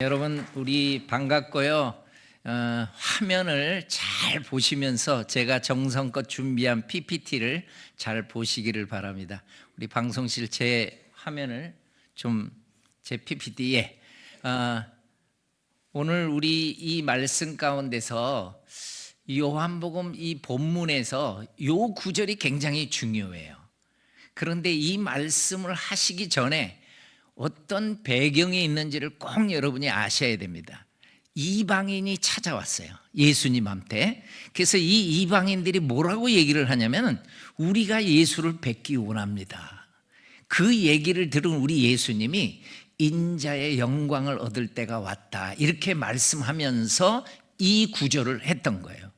여러분 우리 반갑고요. 화면을 잘 보시면서 제가 정성껏 준비한 PPT를 잘 보시기를 바랍니다. 우리 방송실 제 화면을 좀 제 PPT에 오늘 우리 이 말씀 가운데서 요한복음 이 본문에서 요 구절이 굉장히 중요해요. 그런데 이 말씀을 하시기 전에 어떤 배경이 있는지를 꼭 여러분이 아셔야 됩니다. 이방인이 찾아왔어요, 예수님한테. 그래서 이 이방인들이 뭐라고 얘기를 하냐면 우리가 예수를 뵙기 원합니다. 그 얘기를 들은 우리 예수님이 인자의 영광을 얻을 때가 왔다, 이렇게 말씀하면서 이 구절을 했던 거예요.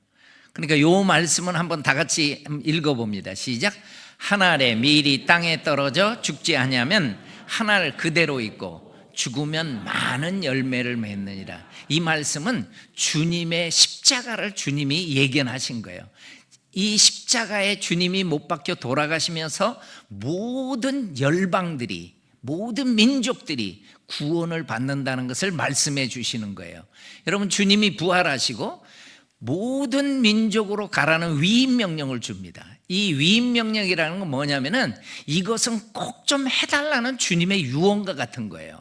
그러니까 이 말씀은 한번 다 같이 읽어봅니다. 시작. 한 알의 밀이 땅에 떨어져 죽지 아니하면 한 알 그대로 있고 죽으면 많은 열매를 맺느니라. 이 말씀은 주님의 십자가를 주님이 예견하신 거예요. 이 십자가에 주님이 못 박혀 돌아가시면서 모든 열방들이, 모든 민족들이 구원을 받는다는 것을 말씀해 주시는 거예요. 여러분, 주님이 부활하시고 모든 민족으로 가라는 위임 명령을 줍니다. 이 위임 명령이라는 건 뭐냐면은 이것은 꼭 좀 해달라는 주님의 유언과 같은 거예요.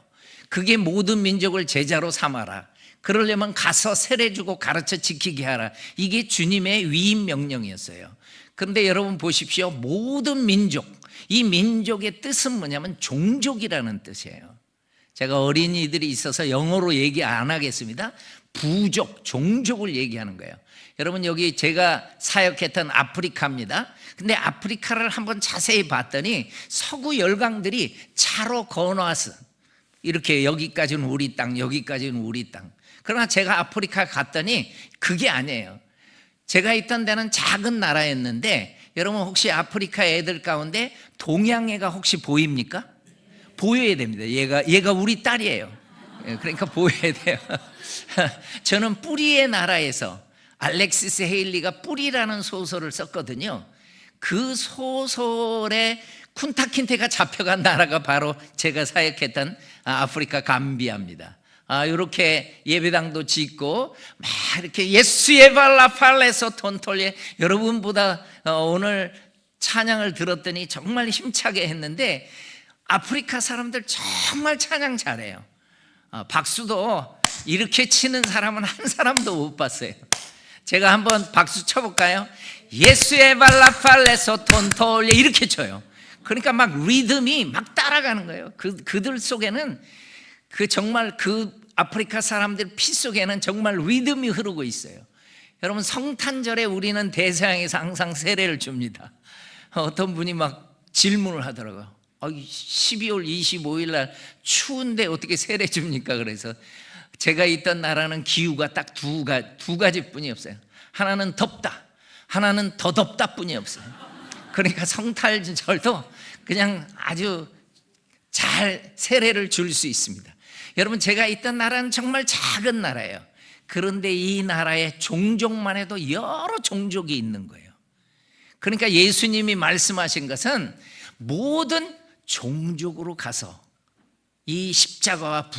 그게 모든 민족을 제자로 삼아라, 그러려면 가서 세례 주고 가르쳐 지키게 하라, 이게 주님의 위임 명령이었어요. 그런데 여러분 보십시오. 모든 민족, 이 민족의 뜻은 뭐냐면 종족이라는 뜻이에요. 제가 어린이들이 있어서 영어로 얘기 안 하겠습니다. 부족, 종족을 얘기하는 거예요. 여러분, 여기 제가 사역했던 아프리카입니다. 근데 아프리카를 한번 자세히 봤더니 서구 열강들이 차로 건너와서 이렇게 여기까지는 우리 땅, 여기까지는 우리 땅. 그러나 제가 아프리카 갔더니 그게 아니에요. 제가 있던 데는 작은 나라였는데 여러분, 혹시 아프리카 애들 가운데 동양애가 혹시 보입니까? 보여야 됩니다. 얘가 우리 딸이에요. 그러니까 보여야 돼요. 저는 뿌리의 나라에서 알렉시스 헤일리가 뿌리라는 소설을 썼거든요. 그 소설에 쿤타킨테가 잡혀간 나라가 바로 제가 사역했던 아프리카 감비아입니다. 이렇게 예배당도 짓고 막 이렇게 예수의 발라팔레서 톤톨리에, 여러분보다 오늘 찬양을 들었더니 정말 힘차게 했는데 아프리카 사람들 정말 찬양 잘해요. 박수도 이렇게 치는 사람은 한 사람도 못 봤어요. 제가 한번 박수 쳐볼까요? 예수의 발라팔레서 톤톨리 이렇게 쳐요. 그러니까 막 리듬이 막 따라가는 거예요. 그들 속에는 정말 아프리카 사람들 피 속에는 정말 리듬이 흐르고 있어요. 여러분, 성탄절에 우리는 대서양에서 항상 세례를 줍니다. 어떤 분이 막 질문을 하더라고요. 12월 25일 날 추운데 어떻게 세례 줍니까? 그래서 제가 있던 나라는 기후가 딱 두 가지뿐이 없어요. 하나는 덥다, 하나는 더 덥다 뿐이 없어요. 그러니까 성탄절도 그냥 아주 잘 세례를 줄 수 있습니다. 여러분, 제가 있던 나라는 정말 작은 나라예요. 그런데 이 나라에 종족만 해도 여러 종족이 있는 거예요. 그러니까 예수님이 말씀하신 것은 모든 종족으로 가서 이 십자가와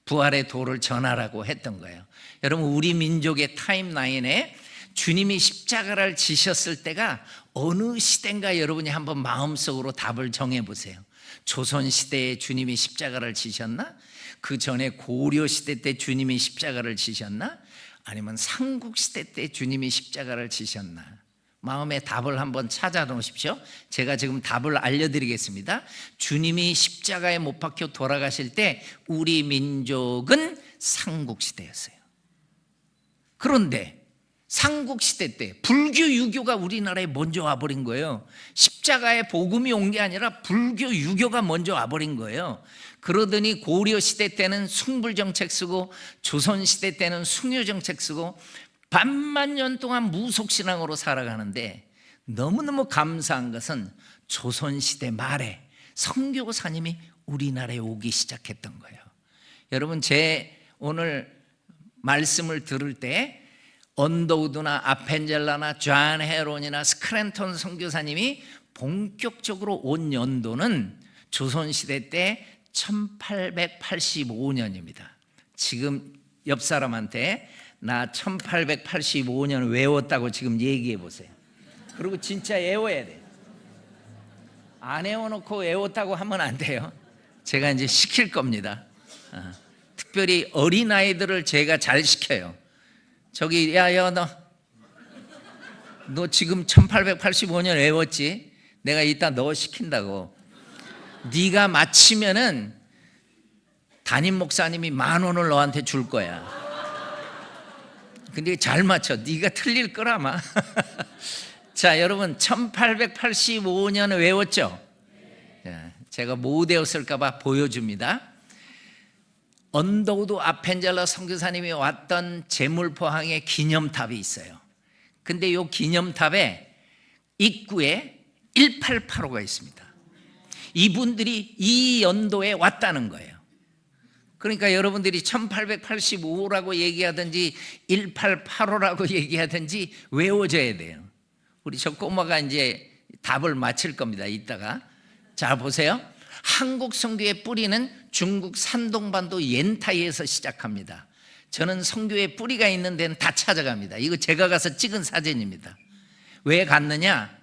부활의 도를 전하라고 했던 거예요. 여러분, 우리 민족의 타임라인에 주님이 십자가를 지셨을 때가 어느 시대인가 여러분이 한번 마음속으로 답을 정해보세요. 조선시대에 주님이 십자가를 지셨나? 그 전에 고려시대 때 주님이 십자가를 지셨나? 아니면 삼국시대 때 주님이 십자가를 지셨나? 마음의 답을 한번 찾아 놓으십시오. 제가 지금 답을 알려드리겠습니다. 주님이 십자가에 못 박혀 돌아가실 때 우리 민족은 삼국시대였어요. 그런데 삼국시대 때 불교 유교가 우리나라에 먼저 와버린 거예요. 십자가에 복음이 온 게 아니라 불교 유교가 먼저 와버린 거예요. 그러더니 고려시대 때는 숭불정책 쓰고 조선시대 때는 숭유정책 쓰고 반만 년 동안 무속신앙으로 살아가는데 너무너무 감사한 것은 조선시대 말에 선교사님이 우리나라에 오기 시작했던 거예요. 여러분, 제 오늘 말씀을 들을 때 언더우드나 아펜젤라나 존 헤론이나 스크랜턴 선교사님이 본격적으로 온 연도는 조선시대 때 1885년입니다. 지금 옆 사람한테 나 1885년 외웠다고 지금 얘기해 보세요. 그리고 진짜 외워야 돼요. 안 외워놓고 외웠다고 하면 안 돼요. 제가 이제 시킬 겁니다. 특별히 어린아이들을 제가 잘 시켜요. 저기 야야 너 지금 1885년 외웠지? 내가 이따 너 시킨다고. 네가 맞히면은 담임 목사님이 10,000원을 너한테 줄 거야. 근데 잘 맞춰. 네가 틀릴 거라마. 자, 여러분 1885년 외웠죠? 제가 못 외웠을까 봐 보여줍니다. 언더우드 아펜젤러 선교사님이 왔던 제물포항에 기념탑이 있어요. 근데 이 기념탑에 입구에 1885가 있습니다. 이분들이 이 연도에 왔다는 거예요. 그러니까 여러분들이 1885라고 얘기하든지 1885라고 얘기하든지 외워져야 돼요. 우리 저 꼬마가 이제 답을 맞힐 겁니다. 이따가. 자, 보세요. 한국 선교의 뿌리는 중국 산동반도 옌타이에서 시작합니다. 저는 선교의 뿌리가 있는 데는 다 찾아갑니다. 이거 제가 가서 찍은 사진입니다. 왜 갔느냐?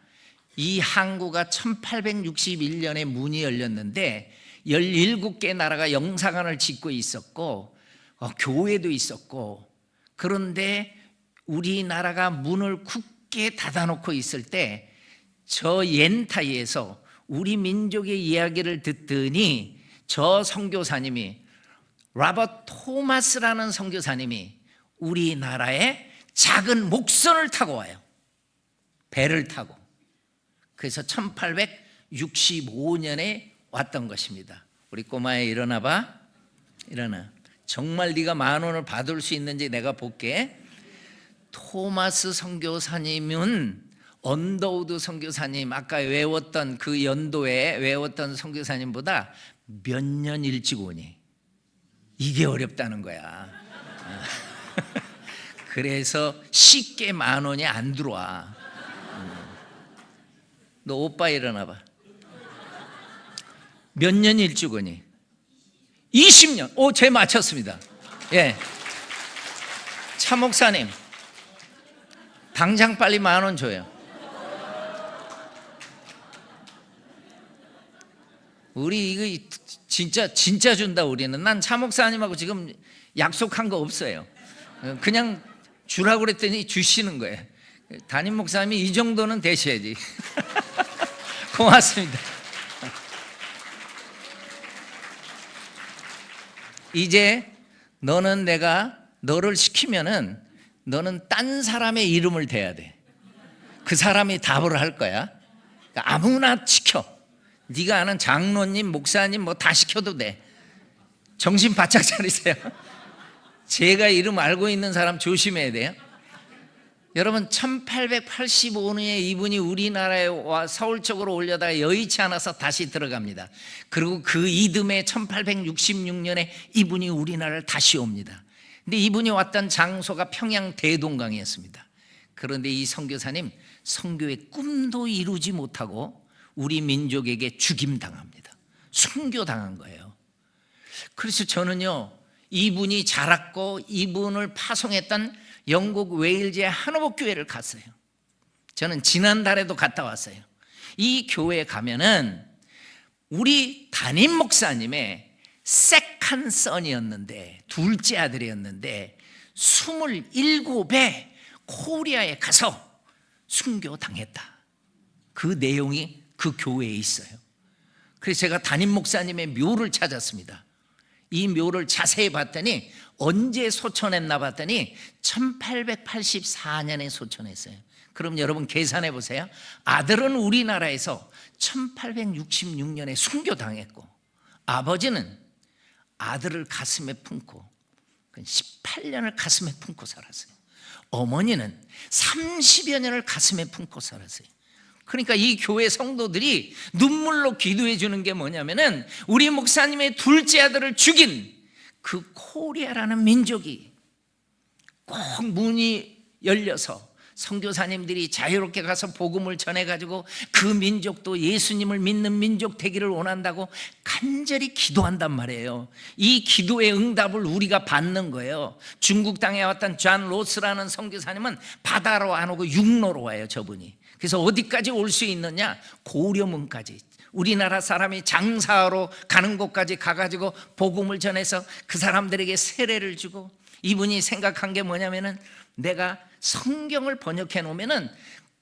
이 항구가 1861년에 문이 열렸는데 17개 나라가 영사관을 짓고 있었고 교회도 있었고, 그런데 우리나라가 문을 굳게 닫아놓고 있을 때 저 옌타이에서 우리 민족의 이야기를 듣더니 저 선교사님이 로버트 토마스라는 선교사님이 우리나라에 작은 목선을 타고 와요. 배를 타고. 그래서 1865년에 왔던 것입니다. 우리 꼬마야 일어나 봐. 일어나. 정말 네가 10,000원을 받을 수 있는지 내가 볼게. 토마스 선교사님은 언더우드 선교사님, 아까 외웠던 그 연도에 외웠던 선교사님보다 몇 년 일찍 오니? 이게 어렵다는 거야. 그래서 쉽게 10,000원이 안 들어와. 너 오빠 일어나 봐. 몇 년 일찍 오니? 20년. 오, 제 맞췄습니다. 예. 차 목사님, 당장 빨리 10,000원 줘요. 우리 이거 진짜 준다. 우리는. 난 차 목사님하고 지금 약속한 거 없어요. 그냥 주라고 그랬더니 주시는 거예요. 담임 목사님이 이 정도는 되셔야지. 고맙습니다. 이제 너는 내가 너를 시키면은 너는 딴 사람의 이름을 대야 돼. 그 사람이 답을 할 거야. 그러니까 아무나 시켜. 네가 아는 장로님, 목사님 뭐 다 시켜도 돼. 정신 바짝 차리세요. 제가 이름 알고 있는 사람 조심해야 돼요. 여러분 1885년에 이분이 우리나라에 와 서울 쪽으로 올려다가 여의치 않아서 다시 들어갑니다. 그리고 그 이듬해 1866년에 이분이 우리나라를 다시 옵니다. 근데 이분이 왔던 장소가 평양 대동강이었습니다. 그런데 이 선교사님 선교의 꿈도 이루지 못하고 우리 민족에게 죽임당합니다. 순교당한 거예요. 그래서 저는요, 이분이 자랐고 이분을 파송했던 영국 웨일즈의 한호복 교회를 갔어요. 저는 지난달에도 갔다 왔어요. 이 교회에 가면은 우리 담임 목사님의 세컨 선이었는데, 둘째 아들이었는데 27에 코리아에 가서 순교당했다. 그 내용이 그 교회에 있어요. 그래서 제가 담임 목사님의 묘를 찾았습니다. 이 묘를 자세히 봤더니 언제 소천했나 봤더니 1884년에 소천했어요. 그럼 여러분 계산해 보세요. 아들은 우리나라에서 1866년에 순교당했고, 아버지는 아들을 가슴에 품고 18년을 가슴에 품고 살았어요. 어머니는 30여 년을 가슴에 품고 살았어요. 그러니까 이 교회 성도들이 눈물로 기도해 주는 게 뭐냐면은 우리 목사님의 둘째 아들을 죽인 그 코리아라는 민족이 꼭 문이 열려서 선교사님들이 자유롭게 가서 복음을 전해가지고 그 민족도 예수님을 믿는 민족 되기를 원한다고 간절히 기도한단 말이에요. 이 기도의 응답을 우리가 받는 거예요. 중국 땅에 왔던 존 로스라는 선교사님은 바다로 안 오고 육로로 와요, 저분이. 그래서 어디까지 올 수 있느냐? 고려문까지. 우리나라 사람이 장사하러 가는 곳까지 가가지고 복음을 전해서 그 사람들에게 세례를 주고, 이분이 생각한 게 뭐냐면은 내가 성경을 번역해 놓으면은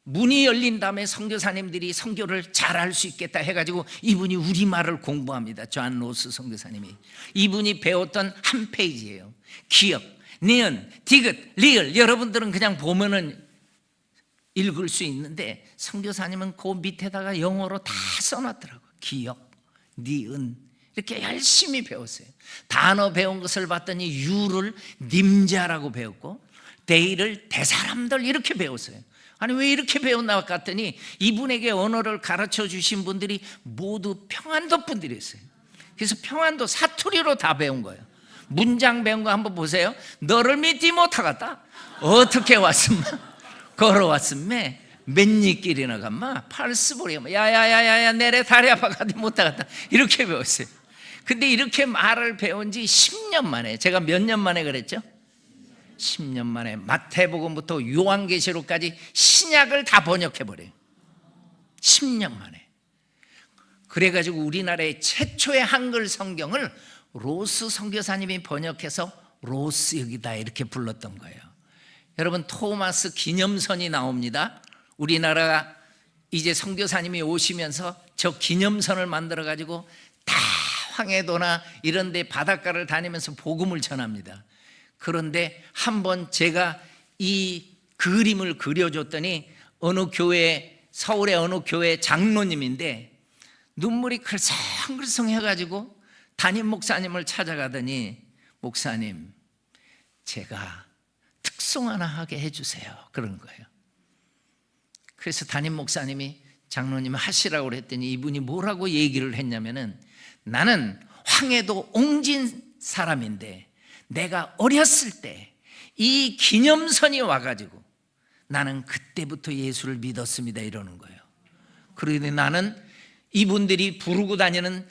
문이 열린 다음에 선교사님들이 선교를 잘할 수 있겠다 해가지고 이분이 우리말을 공부합니다. 존 로스 선교사님이. 이분이 배웠던 한 페이지예요. 기역, 니은, 디귿, 리을. 여러분들은 그냥 보면은 읽을 수 있는데 선교사님은 그 밑에다가 영어로 다 써놨더라고요. 기역, 니은 이렇게 열심히 배웠어요. 단어 배운 것을 봤더니 유를 님자라고 배웠고 데이를 대사람들 이렇게 배웠어요. 아니 왜 이렇게 배웠나 봤더니 이분에게 언어를 가르쳐 주신 분들이 모두 평안도 분들이었어요. 그래서 평안도 사투리로 다 배운 거예요. 문장 배운 거 한번 보세요. 너를 믿지 못하겠다. 어떻게 왔으면 걸어왔으면 맨니길이나 간마 팔스보리 야야야야야 내래 다리 아파가지 못하겠다 이렇게 배웠어요. 근데 이렇게 말을 배운 지 10년 만에, 제가 몇 년 만에 그랬죠? 10년 만에 마태복음부터 요한계시록까지 신약을 다 번역해버려요. 10년 만에. 그래가지고 우리나라의 최초의 한글 성경을 로스 선교사님이 번역해서 로스역이다 이렇게 불렀던 거예요. 여러분 토마스 기념선이 나옵니다. 우리나라가 이제 선교사님이 오시면서 저 기념선을 만들어가지고 다 황해도나 이런 데 바닷가를 다니면서 복음을 전합니다. 그런데 한번 제가 이 그림을 그려줬더니 어느 교회, 서울의 어느 교회 장로님인데 눈물이 글썽글썽 해가지고 담임 목사님을 찾아가더니 목사님 제가 특송 하나 하게 해주세요 그런 거예요. 그래서 담임 목사님이 장로님 하시라고 그랬더니 이분이 뭐라고 얘기를 했냐면은 나는 황해도 옹진 사람인데 내가 어렸을 때 이 기념선이 와가지고 나는 그때부터 예수를 믿었습니다 이러는 거예요. 그러더니 나는 이분들이 부르고 다니는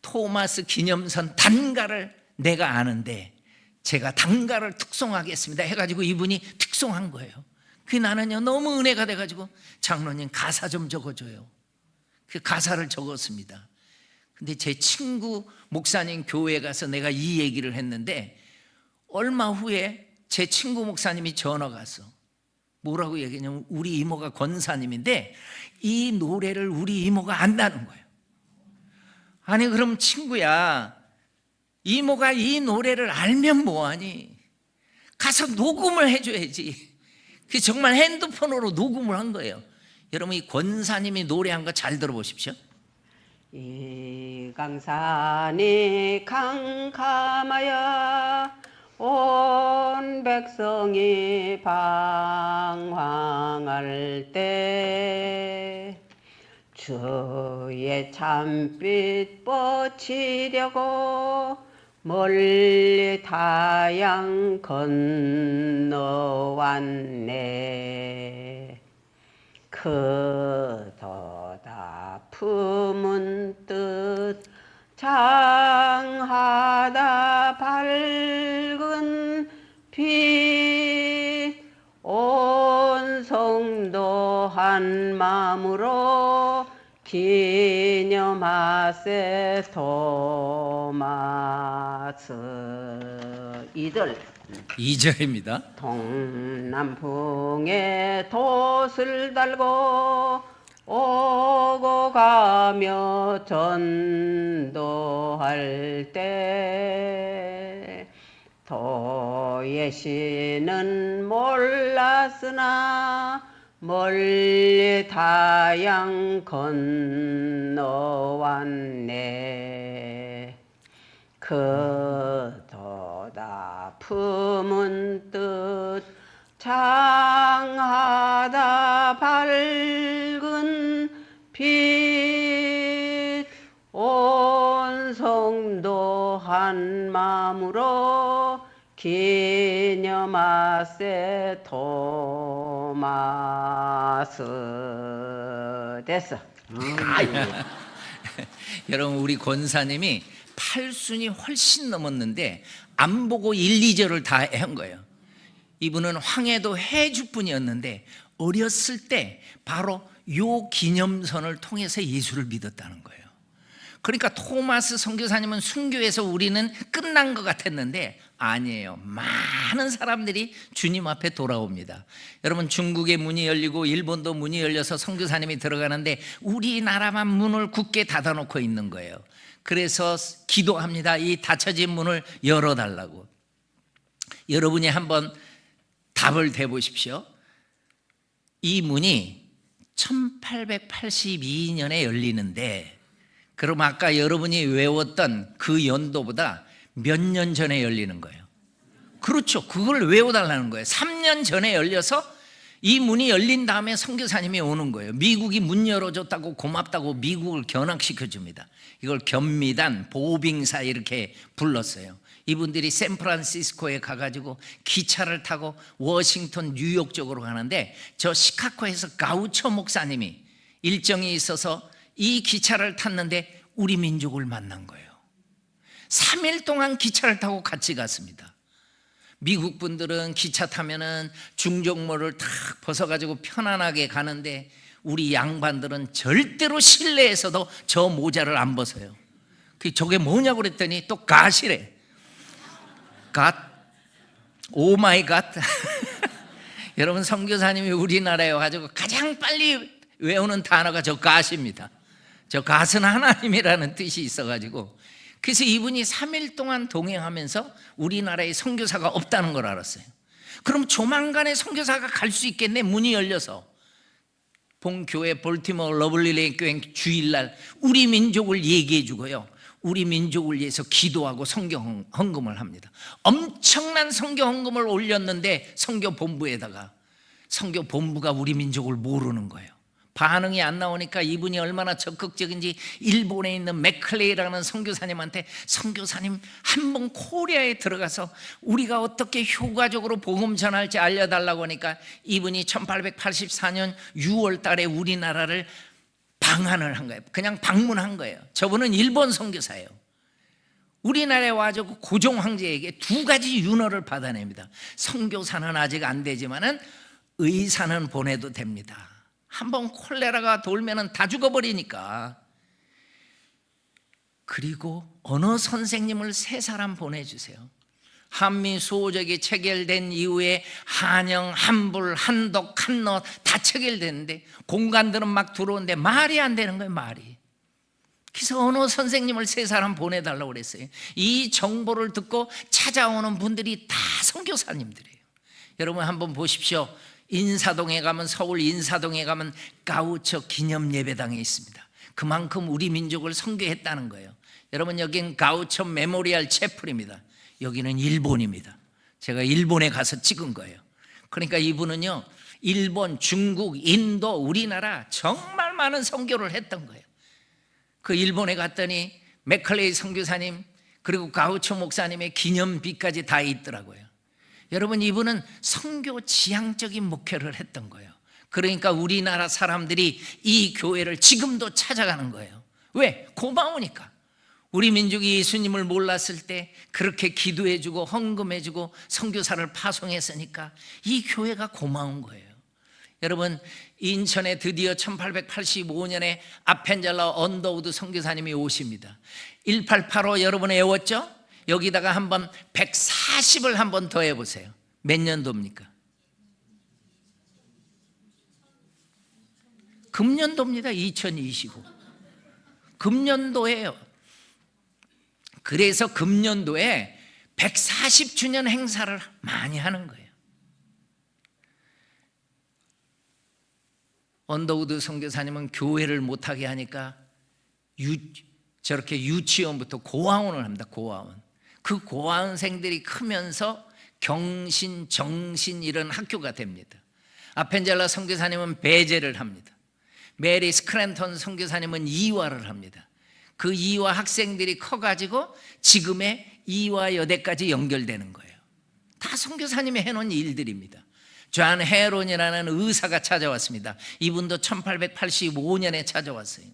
토마스 기념선 단가를 내가 아는데 제가 단가를 특송하겠습니다 해가지고 이분이 특송한 거예요. 그 나는요 너무 은혜가 돼가지고 장로님 가사 좀 적어줘요. 그 가사를 적었습니다. 근데 제 친구 목사님 교회에 가서 내가 이 얘기를 했는데 얼마 후에 제 친구 목사님이 전화가 왔어. 뭐라고 얘기했냐면 우리 이모가 권사님인데 이 노래를 우리 이모가 안다는 거예요. 아니 그럼 친구야 이모가 이 노래를 알면 뭐하니? 가서 녹음을 해줘야지. 그 정말 핸드폰으로 녹음을 한 거예요. 여러분 이 권사님이 노래한 거 잘 들어보십시오. 이 강산이 캄캄하여 온 백성이 방황할 때 주의 참빛 뻗치려고 멀리 타양 건너왔네. 그도다 품은 뜻 장하다 밝은 빛 온 성도 한 마음으로 기념하세 토마스. 이들 2절입니다. 동남풍에 돛을 달고 오고 가며 전도할 때 도예시는 몰랐으나 멀리 다양 건너왔네. 그도다 품은 뜻 장하다 밝은 빛 온 성도 한 마음으로 기념하세 토마스. 됐어. 여러분, 우리 권사님이 팔순이 훨씬 넘었는데 안 보고 1, 2절을 다 한 거예요. 이분은 황해도 해주뿐이었는데 어렸을 때 바로 요 기념선을 통해서 예수를 믿었다는 거예요. 그러니까 토마스 선교사님은 순교해서 우리는 끝난 것 같았는데 아니에요. 많은 사람들이 주님 앞에 돌아옵니다. 여러분, 중국의 문이 열리고 일본도 문이 열려서 선교사님이 들어가는데 우리나라만 문을 굳게 닫아놓고 있는 거예요. 그래서 기도합니다. 이 닫혀진 문을 열어달라고. 여러분이 한번 답을 대보십시오. 이 문이 1882년에 열리는데 그럼 아까 여러분이 외웠던 그 연도보다 몇 년 전에 열리는 거예요. 그렇죠. 그걸 외워달라는 거예요. 3년 전에 열려서 이 문이 열린 다음에 선교사님이 오는 거예요. 미국이 문 열어줬다고 고맙다고 미국을 견학시켜줍니다. 이걸 견미단, 보빙사 이렇게 불렀어요. 이분들이 샌프란시스코에 가가지고 기차를 타고 워싱턴, 뉴욕 쪽으로 가는데 저 시카고에서 가우처 목사님이 일정이 있어서 이 기차를 탔는데 우리 민족을 만난 거예요. 3일 동안 기차를 타고 같이 갔습니다. 미국 분들은 기차 타면은 중정모를 탁 벗어가지고 편안하게 가는데 우리 양반들은 절대로 실내에서도 저 모자를 안 벗어요. 저게 뭐냐고 그랬더니 또 갓이래. 갓, 오 마이 갓. 여러분, 선교사님이 우리나라에 와가지고 가장 빨리 외우는 단어가 저 갓입니다. 저 갓은 하나님이라는 뜻이 있어가지고 그래서 이분이 3일 동안 동행하면서 우리나라에 선교사가 없다는 걸 알았어요. 그럼 조만간에 선교사가 갈 수 있겠네. 문이 열려서 본교회 볼티모어 러블리레인 교회 주일날 우리 민족을 얘기해 주고요, 우리 민족을 위해서 기도하고 선교 헌금을 합니다. 엄청난 선교 헌금을 올렸는데 선교 본부에다가 선교 본부가 우리 민족을 모르는 거예요. 반응이 안 나오니까 이분이 얼마나 적극적인지 일본에 있는 맥클레이라는 선교사님한테 선교사님 한번 코리아에 들어가서 우리가 어떻게 효과적으로 복음 전할지 알려달라고 하니까 이분이 1884년 6월 달에 우리나라를 방한을 한 거예요. 그냥 방문한 거예요. 저분은 일본 선교사예요. 우리나라에 와서 고종 황제에게 2가지 윤허를 받아냅니다. 선교사는 아직 안 되지만은 의사는 보내도 됩니다. 한번 콜레라가 돌면은 다 죽어버리니까. 그리고 언어 선생님을 3사람 보내주세요. 한미 수호적이 체결된 이후에 한영, 한불, 한독, 한너 다 체결됐는데 공관들은 막 들어오는데 말이 안 되는 거예요. 말이. 그래서 언어 선생님을 3사람 보내달라고 그랬어요. 이 정보를 듣고 찾아오는 분들이 다 선교사님들이에요. 여러분 한번 보십시오. 인사동에 가면, 서울 인사동에 가면 가우처 기념예배당이 있습니다. 그만큼 우리 민족을 선교했다는 거예요. 여러분, 여긴 가우처 메모리얼 채플입니다. 여기는 일본입니다. 제가 일본에 가서 찍은 거예요. 그러니까 이분은요, 일본, 중국, 인도, 우리나라 정말 많은 선교를 했던 거예요. 그 일본에 갔더니 맥컬레이 선교사님 그리고 가우처 목사님의 기념비까지 다 있더라고요. 여러분, 이분은 선교 지향적인 목회를 했던 거예요. 그러니까 우리나라 사람들이 이 교회를 지금도 찾아가는 거예요. 왜? 고마우니까. 우리 민족이 예수님을 몰랐을 때 그렇게 기도해주고 헌금해주고 선교사를 파송했으니까 이 교회가 고마운 거예요. 여러분, 인천에 드디어 1885년에 아펜젤러 언더우드 선교사님이 오십니다. 1885 여러분 외웠죠? 여기다가 한번 140을 한번 더 해보세요. 몇 년도입니까? 금년도입니다. 2025 금년도예요. 그래서 금년도에 140주년 행사를 많이 하는 거예요. 언더우드 선교사님은 교회를 못하게 하니까 저렇게 유치원부터 고아원을 합니다. 고아원. 그 고아원생들이 크면서 경신, 정신 이런 학교가 됩니다. 아펜젤라 선교사님은 배제를 합니다. 메리 스크랜턴 선교사님은 이화를 합니다. 그 이화 학생들이 커가지고 지금의 이화 여대까지 연결되는 거예요. 다 선교사님이 해놓은 일들입니다. 존 헤론이라는 의사가 찾아왔습니다. 이분도 1885년에 찾아왔어요.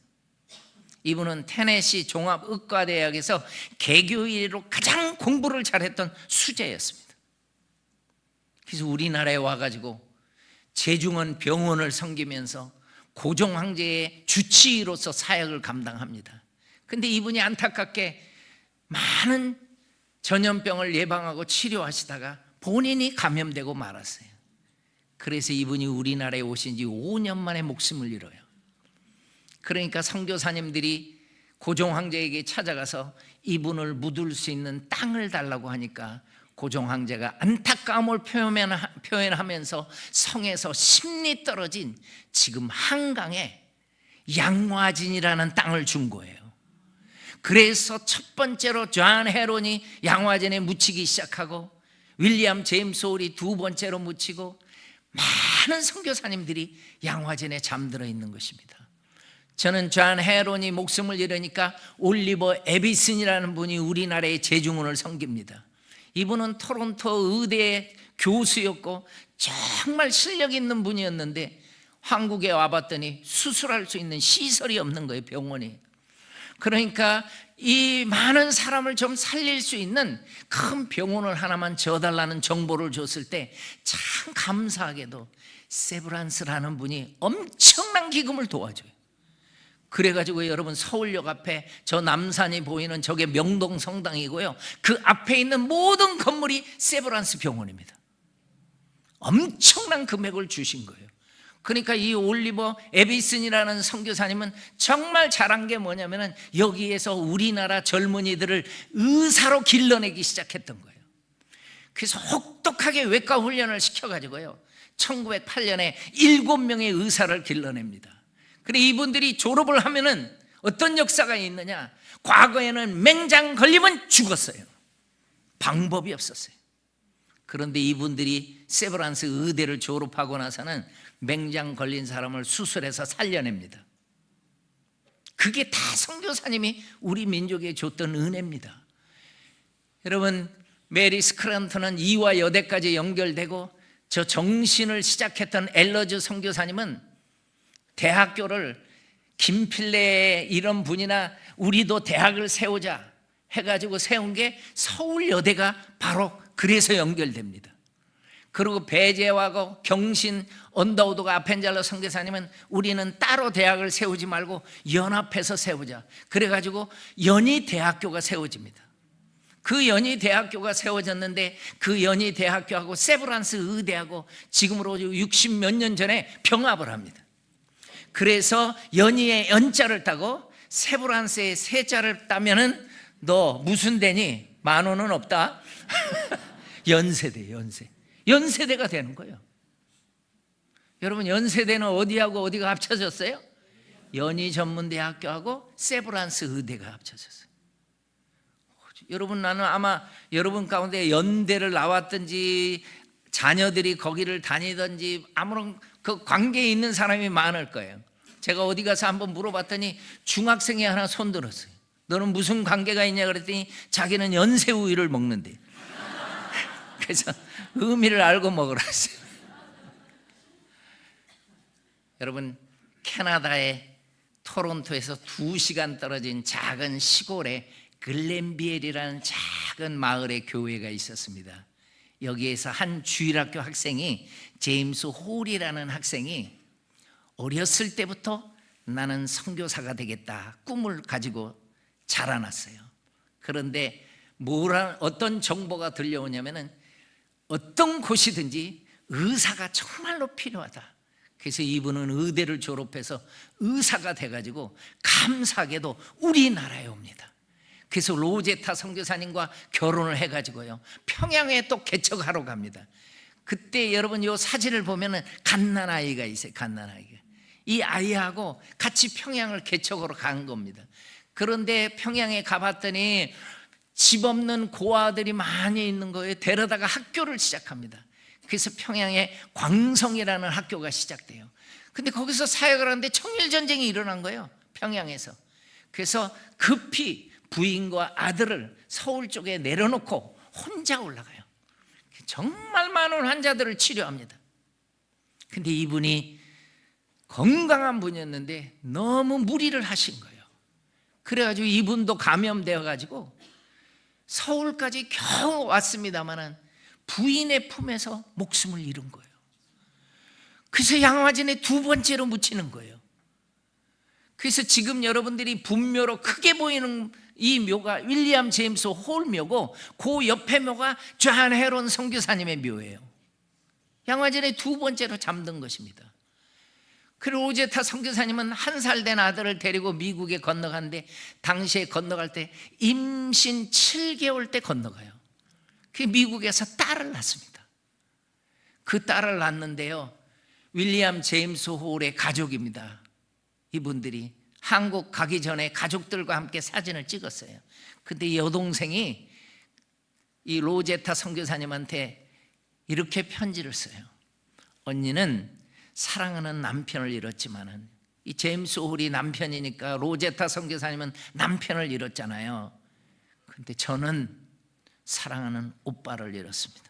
이분은 테네시 종합의과대학에서 개교일로 가장 공부를 잘했던 수재였습니다. 그래서 우리나라에 와가지고 제중원 병원을 섬기면서 고종 황제의 주치의로서 사역을 감당합니다. 근데 이분이 안타깝게 많은 전염병을 예방하고 치료하시다가 본인이 감염되고 말았어요. 그래서 이분이 우리나라에 오신 지 5년 만에 목숨을 잃어요. 그러니까 선교사님들이 고종 황제에게 찾아가서 이분을 묻을 수 있는 땅을 달라고 하니까 고종 황제가 안타까움을 표현하면서 성에서 10리 떨어진 지금 한강에 양화진이라는 땅을 준 거예요. 그래서 첫 번째로 존 헤론이 양화진에 묻히기 시작하고 윌리엄 제임스 홀이 두 번째로 묻히고 많은 선교사님들이 양화진에 잠들어 있는 것입니다. 저는 존 헤론이 목숨을 잃으니까 올리버 에비슨이라는 분이 우리나라의 제중원을 섬깁니다. 이분은 토론토 의대의 교수였고 정말 실력 있는 분이었는데 한국에 와봤더니 수술할 수 있는 시설이 없는 거예요, 병원이. 그러니까 이 많은 사람을 좀 살릴 수 있는 큰 병원을 하나만 지어달라는 정보를 줬을 때 참 감사하게도 세브란스라는 분이 엄청난 기금을 도와줘요. 그래가지고 여러분 서울역 앞에 저 남산이 보이는 저게 명동 성당이고요, 그 앞에 있는 모든 건물이 세브란스 병원입니다. 엄청난 금액을 주신 거예요. 그러니까 이 올리버 에비슨이라는 선교사님은 정말 잘한 게 뭐냐면은 여기에서 우리나라 젊은이들을 의사로 길러내기 시작했던 거예요. 그래서 혹독하게 외과 훈련을 시켜가지고요 1908년에 7명의 의사를 길러냅니다. 그런데 이분들이 졸업을 하면은 어떤 역사가 있느냐, 과거에는 맹장 걸리면 죽었어요. 방법이 없었어요. 그런데 이분들이 세브란스 의대를 졸업하고 나서는 맹장 걸린 사람을 수술해서 살려냅니다. 그게 다 선교사님이 우리 민족에 줬던 은혜입니다. 여러분, 메리 스크런트는 이화 여대까지 연결되고 저 정신을 시작했던 엘러즈 선교사님은 대학교를 김필래 이런 분이나 우리도 대학을 세우자 해가지고 세운 게 서울여대가 바로 그래서 연결됩니다. 그리고 배재화고 경신 언더우드가 아펜젤러 선교사님은 우리는 따로 대학을 세우지 말고 연합해서 세우자. 그래가지고 연희대학교가 세워집니다. 그 연희대학교가 세워졌는데 그 연희대학교하고 세브란스 의대하고 지금으로 60몇 년 전에 병합을 합니다. 그래서 연희의 연자를 따고 세브란스의 세자를 따면은 너 무슨 대니? 10,000원은 없다. 연세대, 연세대가 되는 거예요. 여러분, 연세대는 어디하고 어디가 합쳐졌어요? 연희전문대학교하고 세브란스 의대가 합쳐졌어요. 여러분, 나는 아마 여러분 가운데 연대를 나왔든지 자녀들이 거기를 다니든지 아무런 그 관계에 있는 사람이 많을 거예요. 제가 어디 가서 한번 물어봤더니 중학생이 하나 손들었어요. 너는 무슨 관계가 있냐 그랬더니 자기는 연세우유를 먹는데. 그래서 의미를 알고 먹으라 했어요. 여러분, 캐나다의 토론토에서 2시간 떨어진 작은 시골에 글렌비엘이라는 작은 마을의 교회가 있었습니다. 여기에서 한 주일학교 학생이 제임스 홀이라는 학생이 어렸을 때부터 나는 선교사가 되겠다 꿈을 가지고 자라났어요. 그런데 어떤 정보가 들려오냐면은 어떤 곳이든지 의사가 정말로 필요하다. 그래서 이분은 의대를 졸업해서 의사가 돼가지고 감사하게도 우리나라에 옵니다. 그래서 로제타 선교사님과 결혼을 해가지고요 평양에 또 개척하러 갑니다. 그때 여러분 이 사진을 보면은 갓난아이가 있어요. 갓난아이가 이 아이하고 같이 평양을 개척으로 간 겁니다. 그런데 평양에 가봤더니 집 없는 고아들이 많이 있는 거예요. 데려다가 학교를 시작합니다. 그래서 평양에 광성이라는 학교가 시작돼요. 근데 거기서 사역을 하는데 청일전쟁이 일어난 거예요, 평양에서. 그래서 급히 부인과 아들을 서울 쪽에 내려놓고 혼자 올라가요. 정말 많은 환자들을 치료합니다. 근데 이분이 건강한 분이었는데 너무 무리를 하신 거예요. 그래가지고 이분도 감염되어 가지고 서울까지 겨우 왔습니다마는 부인의 품에서 목숨을 잃은 거예요. 그래서 양화진에 두 번째로 묻히는 거예요. 그래서 지금 여러분들이 분묘로 크게 보이는 이 묘가 윌리엄 제임스 홀 묘고 그 옆에 묘가 존 헤론 선교사님의 묘예요. 양화진에 두 번째로 잠든 것입니다. 그리고 로제타 선교사님은 1살 된 아들을 데리고 미국에 건너갔는데 당시에 건너갈 때 임신 7개월 때 건너가요. 그 미국에서 딸을 낳습니다. 그 딸을 낳는데요, 윌리엄 제임스 홀의 가족입니다. 이분들이 한국 가기 전에 가족들과 함께 사진을 찍었어요. 근데 여동생이 이 로제타 선교사님한테 이렇게 편지를 써요. 언니는 사랑하는 남편을 잃었지만은, 이 제임스 홀이 남편이니까 로제타 선교사님은 남편을 잃었잖아요. 근데 저는 사랑하는 오빠를 잃었습니다.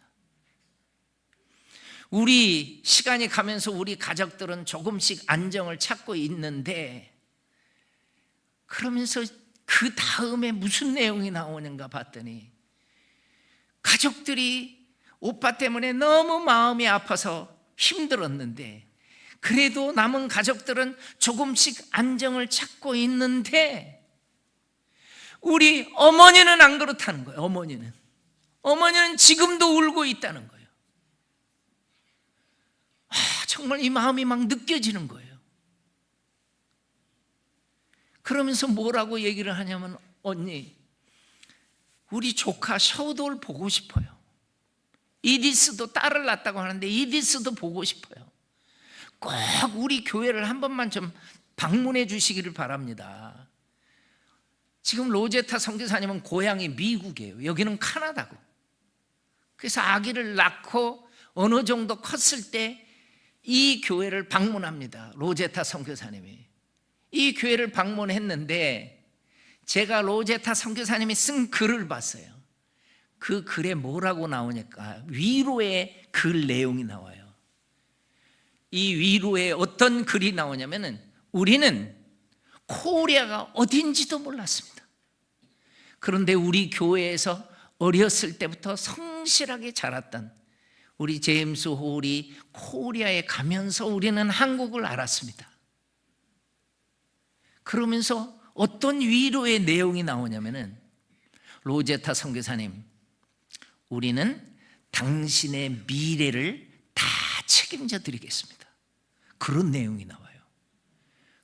우리 시간이 가면서 우리 가족들은 조금씩 안정을 찾고 있는데, 그러면서 그 다음에 무슨 내용이 나오는가 봤더니 가족들이 오빠 때문에 너무 마음이 아파서 힘들었는데 그래도 남은 가족들은 조금씩 안정을 찾고 있는데 우리 어머니는 안 그렇다는 거예요. 어머니는 지금도 울고 있다는 거예요. 정말 이 마음이 막 느껴지는 거예요. 그러면서 뭐라고 얘기를 하냐면, 언니, 우리 조카 셔우돌 보고 싶어요. 이디스도 딸을 낳았다고 하는데 이디스도 보고 싶어요. 꼭 우리 교회를 한 번만 좀 방문해 주시기를 바랍니다. 지금 로제타 선교사님은 고향이 미국이에요. 여기는 카나다고. 그래서 아기를 낳고 어느 정도 컸을 때 이 교회를 방문합니다. 로제타 선교사님이. 이 교회를 방문했는데 제가 로제타 선교사님이 쓴 글을 봤어요. 그 글에 뭐라고 나오니까 위로의 글 내용이 나와요. 이 위로에 어떤 글이 나오냐면은, 우리는 코리아가 어딘지도 몰랐습니다. 그런데 우리 교회에서 어렸을 때부터 성실하게 자랐던 우리 제임스 홀이 코리아에 가면서 우리는 한국을 알았습니다. 그러면서 어떤 위로의 내용이 나오냐면은, 로제타 선교사님, 우리는 당신의 미래를 다 책임져 드리겠습니다. 그런 내용이 나와요.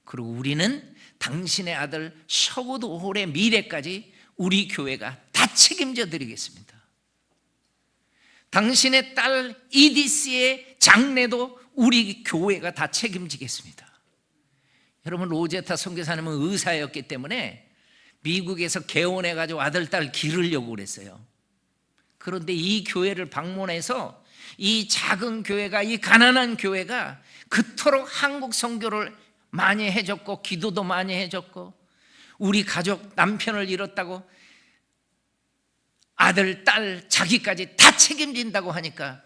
그리고 우리는 당신의 아들 셔우드 홀의 미래까지 우리 교회가 다 책임져 드리겠습니다. 당신의 딸 이디스의 장례도 우리 교회가 다 책임지겠습니다. 여러분, 로제타 선교사님은 의사였기 때문에 미국에서 개원해가지고 아들, 딸 기르려고 그랬어요. 그런데 이 교회를 방문해서 이 작은 교회가, 이 가난한 교회가 그토록 한국 선교를 많이 해줬고 기도도 많이 해줬고 우리 가족 남편을 잃었다고 아들, 딸, 자기까지 다 책임진다고 하니까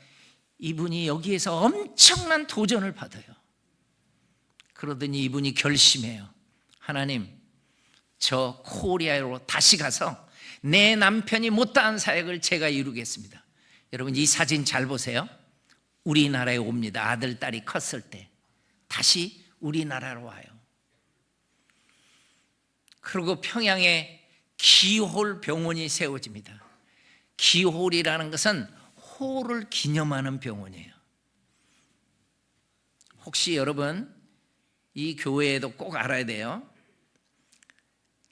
이분이 여기에서 엄청난 도전을 받아요. 그러더니 이분이 결심해요. 하나님, 저 코리아로 다시 가서 내 남편이 못다한 사역을 제가 이루겠습니다. 여러분, 이 사진 잘 보세요. 우리나라에 옵니다. 아들, 딸이 컸을 때 다시 우리나라로 와요. 그리고 평양에 기홀 병원이 세워집니다. 기홀이라는 것은 홀을 기념하는 병원이에요. 혹시 여러분, 이 교회에도 꼭 알아야 돼요.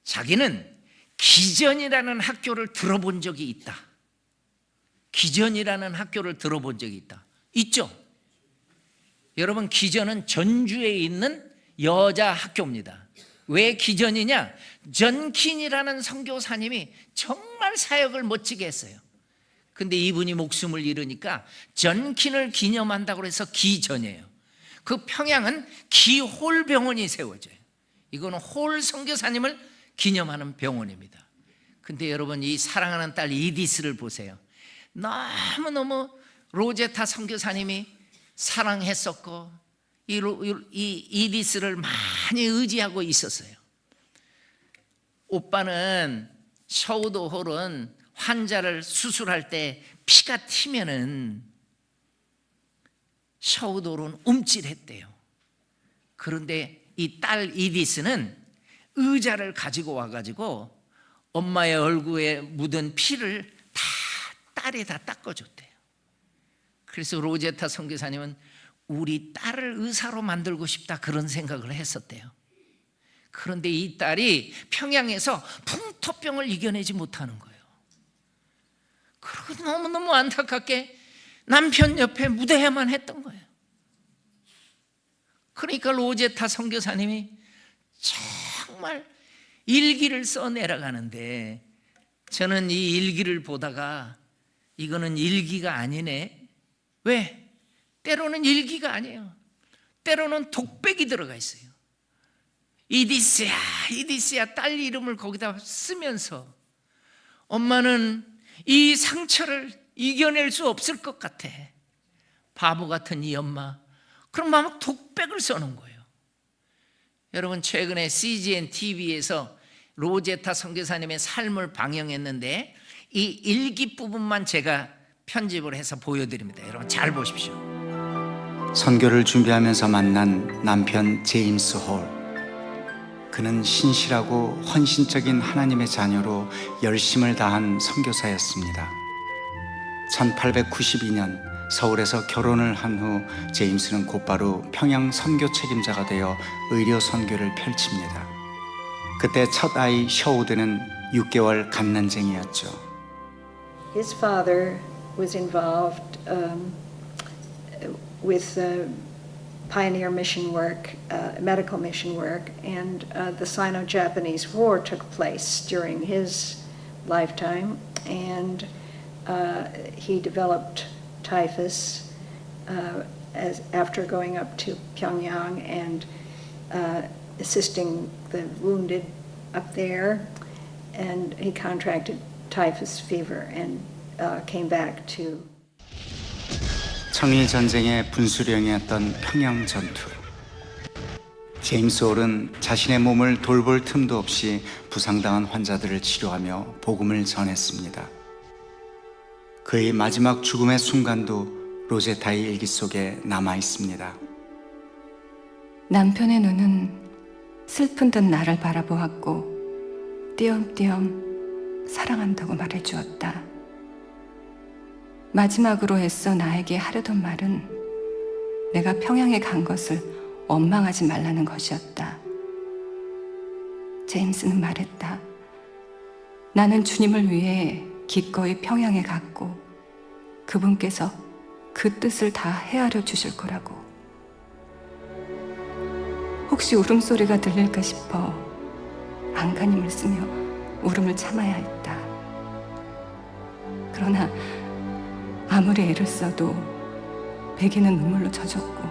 자기는 기전이라는 학교를 들어본 적이 있다. 기전이라는 학교를 들어본 적이 있다. 있죠? 여러분, 기전은 전주에 있는 여자 학교입니다. 왜 기전이냐? 전킨이라는 선교사님이 정말 사역을 멋지게 했어요. 근데 이분이 목숨을 잃으니까 전킨을 기념한다고 해서 기전이에요. 그 평양은 기홀병원이 세워져요. 이거는 홀 선교사님을 기념하는 병원입니다. 근데 여러분, 이 사랑하는 딸 이디스를 보세요. 너무너무 로제타 선교사님이 사랑했었고 이 이디스를 많이 의지하고 있었어요. 오빠는 셔우도 홀은 환자를 수술할 때 피가 튀면은 셔우도 홀은 움찔했대요. 그런데 이 딸 이디스는 의자를 가지고 와가지고 엄마의 얼굴에 묻은 피를 다 딸에다 닦아줬대요. 그래서 로제타 선교사님은 우리 딸을 의사로 만들고 싶다 그런 생각을 했었대요. 그런데 이 딸이 평양에서 풍토병을 이겨내지 못하는 거예요. 그리고 너무너무 안타깝게 남편 옆에 묻어야만 했던 거예요. 그러니까 로제타 선교사님이 정말 일기를 써 내려가는데 저는 이 일기를 보다가 이거는 일기가 아니네. 왜? 때로는 일기가 아니에요. 때로는 독백이 들어가 있어요. 이디스야 딸 이름을 거기다 쓰면서 엄마는 이 상처를 이겨낼 수 없을 것 같아. 바보 같은 이 엄마. 그럼 막 독백을 써놓은 거예요. 여러분 최근에 CGN TV에서 로제타 선교사님의 삶을 방영했는데 이 일기 부분만 제가 편집을 해서 보여드립니다. 여러분 잘 보십시오. 선교를 준비하면서 만난 남편 제임스 홀. 그는 신실하고 헌신적인 하나님의 자녀로 열심을 다한 선교사였습니다. 1892년 서울에서 결혼을 한 후 제임스는 곧바로 평양 선교 책임자가 되어 의료 선교를 펼칩니다. 그때 첫 아이 셔우드는 6개월 갓난쟁이였죠. His father was involved with pioneer mission work, medical mission work, and the Sino-Japanese War took place during his lifetime, and he developed typhus after going up to Pyongyang and assisting the wounded up there, and he contracted typhus fever and came back to. 청일 전쟁의 분수령이었던 평양 전투. 제임스 홀은 자신의 몸을 돌볼 틈도 없이 부상당한 환자들을 치료하며 복음을 전했습니다. 그의 마지막 죽음의 순간도 로제타의 일기 속에 남아 있습니다. 남편의 눈은 슬픈 듯 나를 바라보았고 띄엄띄엄 사랑한다고 말해주었다. 마지막으로 애써 나에게 하려던 말은 내가 평양에 간 것을 원망하지 말라는 것이었다. 제임스는 말했다. 나는 주님을 위해 기꺼이 평양에 갔고 그분께서 그 뜻을 다 헤아려 주실 거라고. 혹시 울음소리가 들릴까 싶어 안간힘을 쓰며 울음을 참아야 했다. 그러나 아무리 애를 써도 베개는 눈물로 젖었고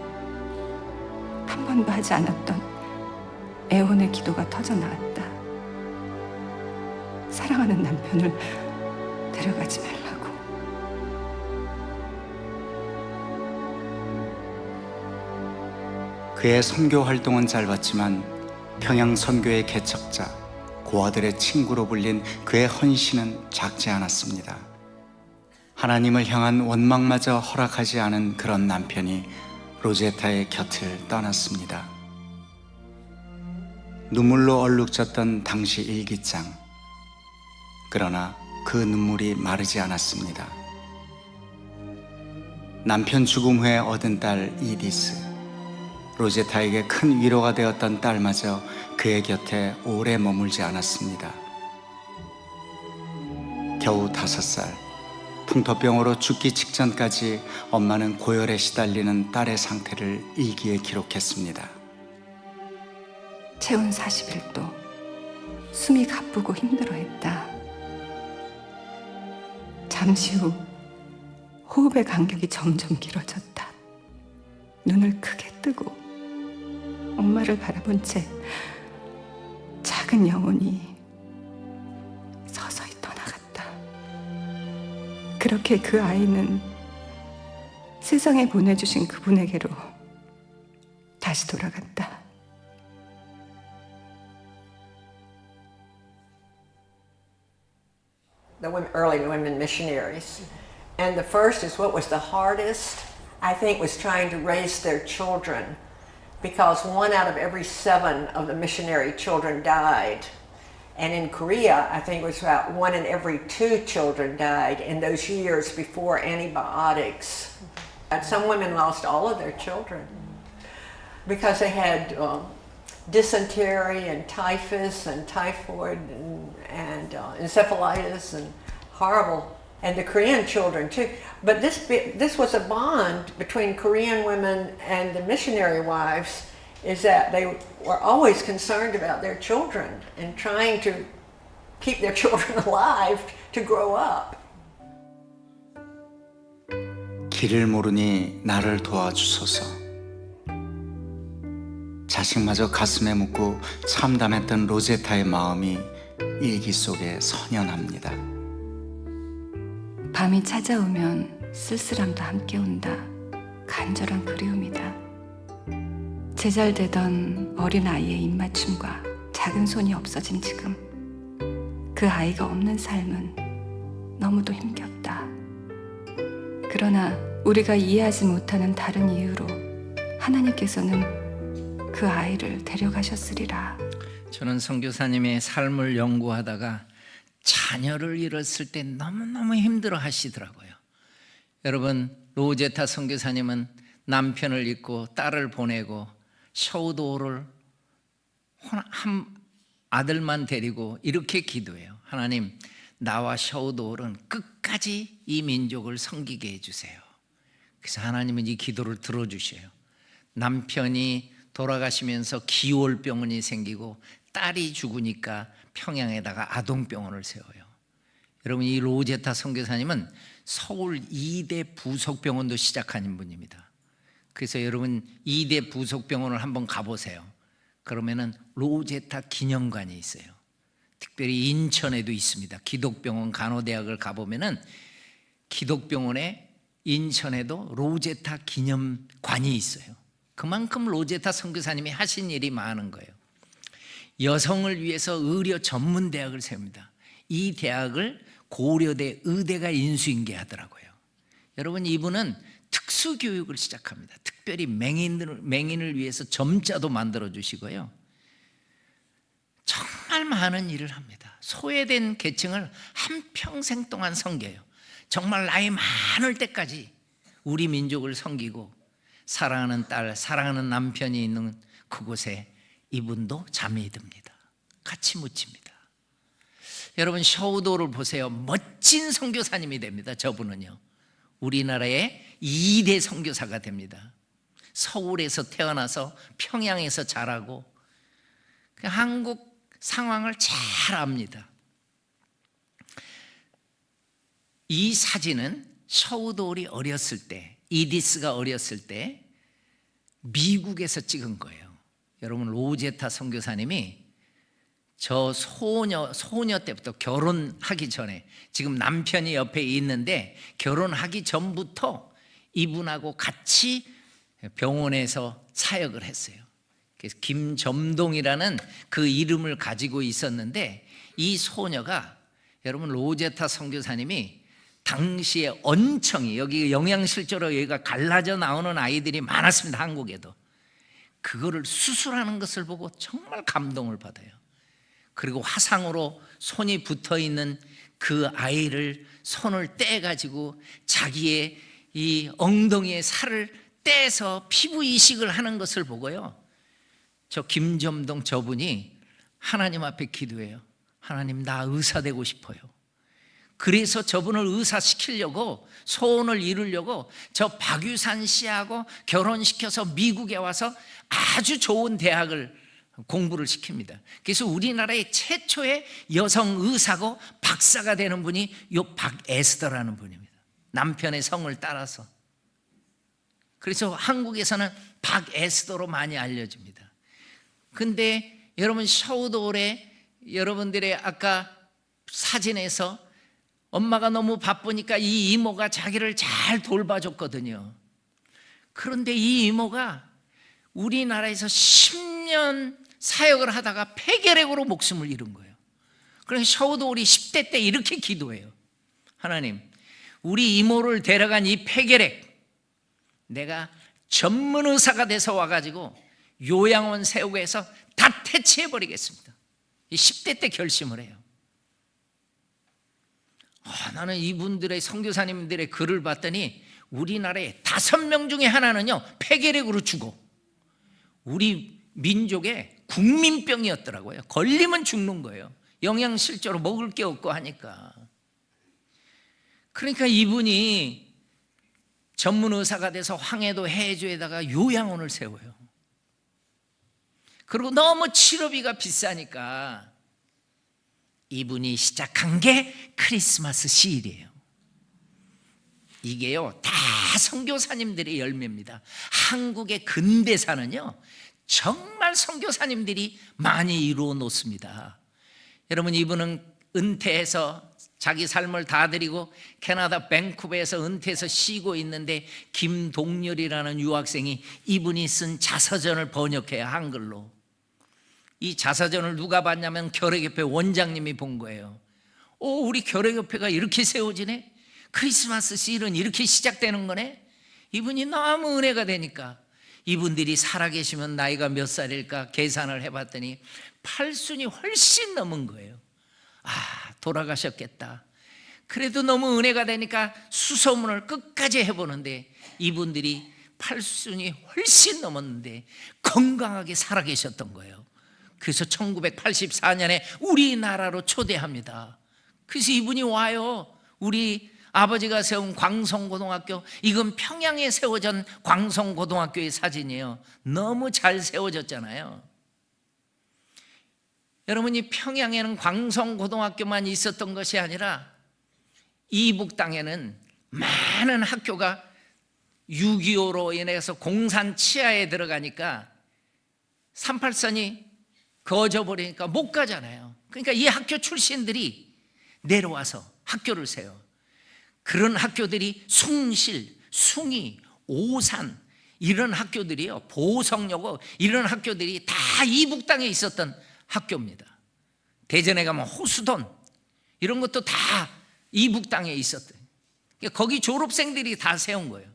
한 번도 하지 않았던 애원의 기도가 터져나왔다. 사랑하는 남편을 데려가지 말라고. 그의 선교 활동은 짧았지만 평양 선교의 개척자, 고아들의 친구로 불린 그의 헌신은 작지 않았습니다. 하나님을 향한 원망마저 허락하지 않은 그런 남편이 로제타의 곁을 떠났습니다. 눈물로 얼룩졌던 당시 일기장. 그러나 그 눈물이 마르지 않았습니다. 남편 죽음 후에 얻은 딸 이디스. 로제타에게 큰 위로가 되었던 딸마저 그의 곁에 오래 머물지 않았습니다. 겨우 5살. 풍토병으로 죽기 직전까지 엄마는 고열에 시달리는 딸의 상태를 일기에 기록했습니다. 체온 41도, 숨이 가쁘고 힘들어했다. 잠시 후 호흡의 간격이 점점 길어졌다. 눈을 크게 뜨고 엄마를 바라본 채 작은 영혼이 서서히 떠나갔다. 그렇게 그 아이는 세상에 보내주신 그분에게로 다시 돌아간다. The early women missionaries. And the first is what was the hardest, I think, was trying to raise their children, because 1 out of every 7 of the missionary children died. And in Korea, I think it was about 1 in every 2 children died in those years before antibiotics. And some women lost all of their children because they had dysentery and typhus and typhoid and encephalitis and horrible, and the Korean children too. But this was a bond between Korean women and the missionary wives, is that they were always concerned about their children and trying to keep their children alive to grow up. 길을 모르니 나를 도와주소서. 자식마저 가슴에 묻고 참담했던 로제타의 마음이 일기 속에 선연합니다. 밤이 찾아오면 쓸쓸함도 함께 온다. 간절한 그리움이다. 제잘되던 어린 아이의 입맞춤과 작은 손이 없어진 지금, 그 아이가 없는 삶은 너무도 힘겹다. 그러나 우리가 이해하지 못하는 다른 이유로 하나님께서는 그 아이를 데려가셨으리라. 저는 선교사님의 삶을 연구하다가 자녀를 잃었을 때 너무너무 힘들어 하시더라고요. 여러분, 로제타 선교사님은 남편을 잃고 딸을 보내고 셔우도를 한 아들만 데리고 이렇게 기도해요. 하나님, 나와 셔우도울은 끝까지 이 민족을 섬기게 해주세요. 그래서 하나님은 이 기도를 들어주셔요. 남편이 돌아가시면서 기올병원이 생기고 딸이 죽으니까 평양에다가 아동병원을 세워요. 여러분, 이 로제타 선교사님은 서울 2대 부속병원도 시작한 분입니다. 그래서 여러분 2대 부속병원을 한번 가보세요. 그러면은 로제타 기념관이 있어요. 특별히 인천에도 있습니다. 기독병원 간호대학을 가보면은 기독병원에 인천에도 로제타 기념관이 있어요. 그만큼 로제타 선교사님이 하신 일이 많은 거예요. 여성을 위해서 의료 전문 대학을 세웁니다. 이 대학을 고려대 의대가 인수인계하더라고요. 여러분, 이분은 특수교육을 시작합니다. 특별히 맹인을 위해서 점자도 만들어 주시고요. 정말 많은 일을 합니다. 소외된 계층을 한평생 동안 섬겨요. 정말 나이 많을 때까지 우리 민족을 섬기고, 사랑하는 딸, 사랑하는 남편이 있는 그곳에 이분도 잠이 듭니다. 같이 묻힙니다. 여러분, 셔우도를 보세요. 멋진 선교사님이 됩니다. 저분은요, 우리나라의 2대 선교사가 됩니다. 서울에서 태어나서 평양에서 자라고 한국 상황을 잘 압니다. 이 사진은 셔우도울이 어렸을 때, 이디스가 어렸을 때 미국에서 찍은 거예요. 여러분, 로제타 선교사님이 저 소녀 때부터, 결혼하기 전에, 지금 남편이 옆에 있는데 결혼하기 전부터 이분하고 같이 병원에서 사역을 했어요. 그래서 김점동이라는 그 이름을 가지고 있었는데, 이 소녀가, 여러분, 로제타 선교사님이 당시에 언청이, 여기 영양실조로 여기가 갈라져 나오는 아이들이 많았습니다. 한국에도. 그거를 수술하는 것을 보고 정말 감동을 받아요. 그리고 화상으로 손이 붙어 있는 그 아이를 손을 떼가지고 자기의 이 엉덩이의 살을 떼서 피부 이식을 하는 것을 보고요, 저 김점동 저분이 하나님 앞에 기도해요. 하나님, 나 의사 되고 싶어요. 그래서 저분을 의사시키려고, 소원을 이루려고 저 박유산 씨하고 결혼시켜서 미국에 와서 아주 좋은 대학을 공부를 시킵니다. 그래서 우리나라의 최초의 여성 의사고 박사가 되는 분이 요 박에스더라는 분입니다. 남편의 성을 따라서. 그래서 한국에서는 박에스더로 많이 알려집니다. 근데 여러분, 셔우도울의 여러분들의 아까 사진에서 엄마가 너무 바쁘니까 이 이모가 자기를 잘 돌봐줬거든요. 그런데 이 이모가 우리나라에서 10년 사역을 하다가 폐결핵으로 목숨을 잃은 거예요. 그래서 샤우도홀이 10대 때 이렇게 기도해요. 하나님, 우리 이모를 데려간 이 폐결핵, 내가 전문 의사가 돼서 와가지고 요양원 세우고 해서 다 퇴치해버리겠습니다. 이 10대 때 결심을 해요. 나는 이분들의 선교사님들의 글을 봤더니 우리나라에 5명 중에 하나는요 폐결핵으로 죽어. 우리 민족의 국민병이었더라고요. 걸리면 죽는 거예요. 영양실조로 먹을 게 없고 하니까. 그러니까 이분이 전문 의사가 돼서 황해도 해주에다가 요양원을 세워요. 그리고 너무 치료비가 비싸니까 이분이 시작한 게 크리스마스 시일이에요. 이게요 다 선교사님들의 열매입니다. 한국의 근대사는요 정말 선교사님들이 많이 이루어 놓습니다. 여러분, 이분은 은퇴해서 자기 삶을 다 드리고 캐나다 밴쿠버에서 은퇴해서 쉬고 있는데 김동열이라는 유학생이 이분이 쓴 자서전을 번역해요, 한글로. 이 자서전을 누가 봤냐면 결핵협회 원장님이 본 거예요. 우리 결핵협회가 이렇게 세워지네? 크리스마스 시일은 이렇게 시작되는 거네? 이분이 너무 은혜가 되니까 이분들이 살아계시면 나이가 몇 살일까 계산을 해봤더니 8순이 훨씬 넘은 거예요. 돌아가셨겠다. 그래도 너무 은혜가 되니까 수소문을 끝까지 해보는데 이분들이 8순이 훨씬 넘었는데 건강하게 살아계셨던 거예요. 그래서 1984년에 우리나라로 초대합니다. 그래서 이분이 와요. 우리 아버지가 세운 광성고등학교, 이건 평양에 세워진 광성고등학교의 사진이에요. 너무 잘 세워졌잖아요. 여러분이 평양에는 광성고등학교만 있었던 것이 아니라 이북 땅에는 많은 학교가 6.25로 인해서 공산 치하에 들어가니까 38선이 거져버리니까 못 가잖아요. 그러니까 이 학교 출신들이 내려와서 학교를 세워. 그런 학교들이 숭실, 숭이, 오산 이런 학교들이요, 보성여고 이런 학교들이 다 이북 땅에 있었던 학교입니다. 대전에 가면 호수돈 이런 것도 다 이북 땅에 있었대요. 거기 졸업생들이 다 세운 거예요.